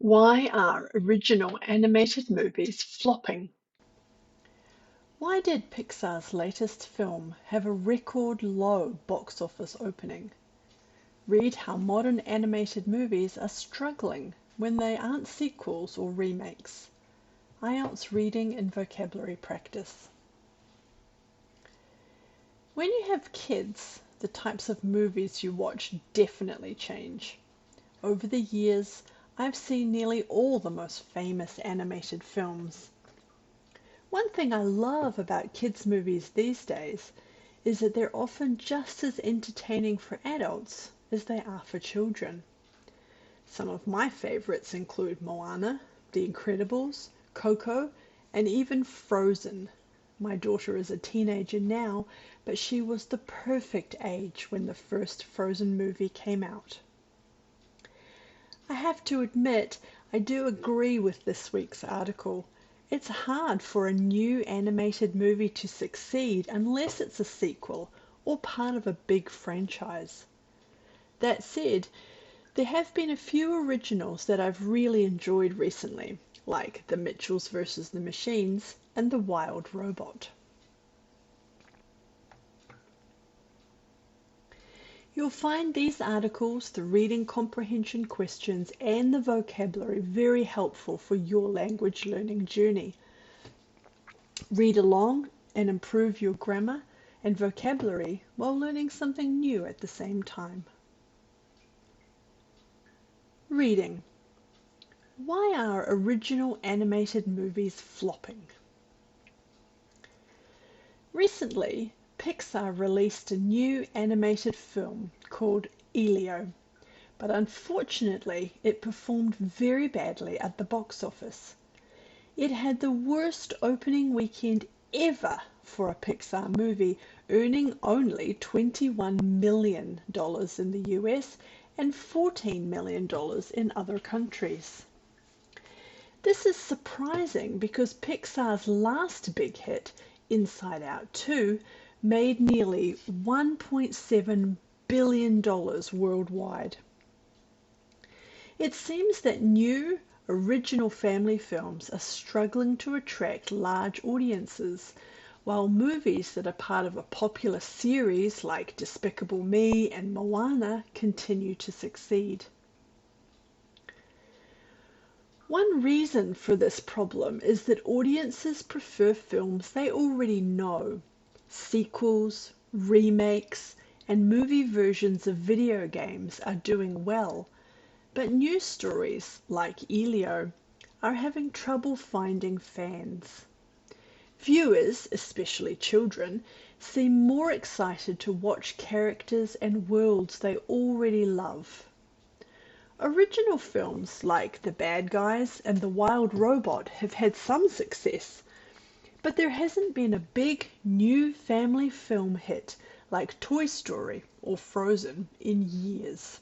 Why are original animated movies flopping? Why did Pixar's latest film have a record low box office opening? Read how modern animated movies are struggling when they aren't sequels or remakes. IELTS reading and vocabulary practice. When you have kids, the types of movies you watch definitely change. Over the years, I've seen nearly all the most famous animated films. One thing I love about kids' movies these days is that they're often just as entertaining for adults as they are for children. Some of my favorites include Moana, The Incredibles, Coco, and even Frozen. My daughter is a teenager now, but she was the perfect age when the first Frozen movie came out. I have to admit, I do agree with this week's article. It's hard for a new animated movie to succeed unless it's a sequel or part of a big franchise. That said, there have been a few originals that I've really enjoyed recently, like The Mitchells vs. the Machines and The Wild Robot. You'll find these articles, the reading comprehension questions, and the vocabulary very helpful for your language learning journey. Read along and improve your grammar and vocabulary while learning something new at the same time. Reading. Why are original animated movies flopping? Recently, Pixar released a new animated film called Elio, but unfortunately it performed very badly at the box office. It had the worst opening weekend ever for a Pixar movie, earning only $21 million in the US and $14 million in other countries. This is surprising because Pixar's last big hit, Inside Out 2, made nearly $1.7 billion worldwide. It seems that new, original family films are struggling to attract large audiences, while movies that are part of a popular series like Despicable Me and Moana continue to succeed. One reason for this problem is that audiences prefer films they already know. Sequels, remakes, and movie versions of video games are doing well, but new stories, like Elio, are having trouble finding fans. Viewers, especially children, seem more excited to watch characters and worlds they already love. Original films like The Bad Guys and The Wild Robot have had some success, but there hasn't been a big new family film hit like Toy Story or Frozen in years.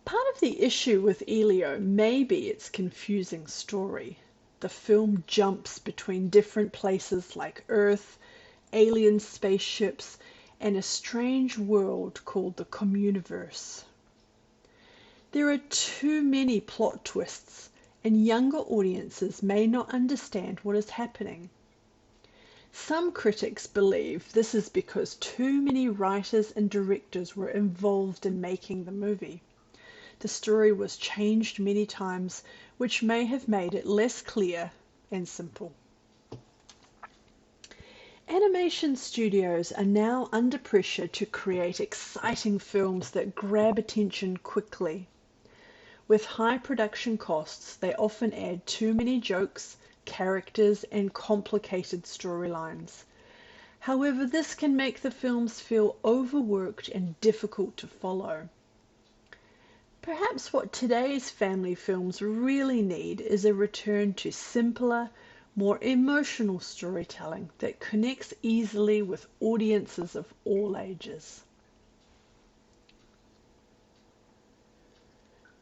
Part of the issue with Elio may be its confusing story. The film jumps between different places like Earth, alien spaceships, and a strange world called the Communiverse. There are too many plot twists, and younger audiences may not understand what is happening. Some critics believe this is because too many writers and directors were involved in making the movie. The story was changed many times, which may have made it less clear and simple. Animation studios are now under pressure to create exciting films that grab attention quickly. With high production costs, they often add too many jokes, characters, and complicated storylines. However, this can make the films feel overworked and difficult to follow. Perhaps what today's family films really need is a return to simpler, more emotional storytelling that connects easily with audiences of all ages.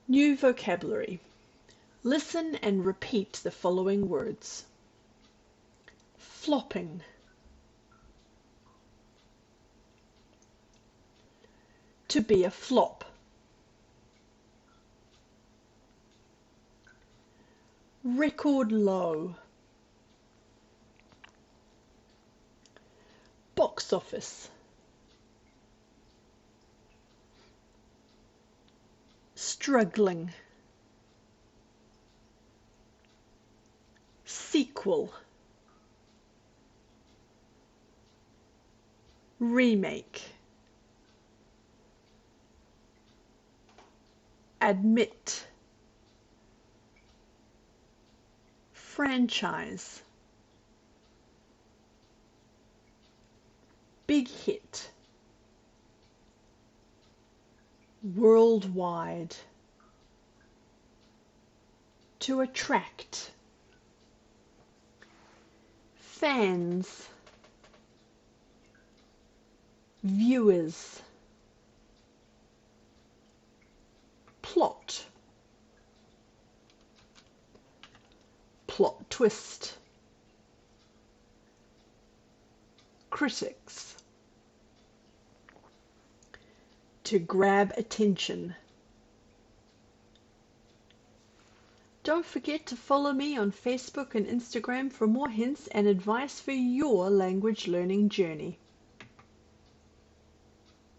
New vocabulary. Listen and repeat the following words. Flopping. To be a flop. record low, box office, struggling, sequel, remake, admit, franchise, big hit, worldwide, to attract, fans, viewers, plot, plot twist, critics, to grab attention. Don't forget to follow me on Facebook and Instagram for more hints and advice for your language learning journey.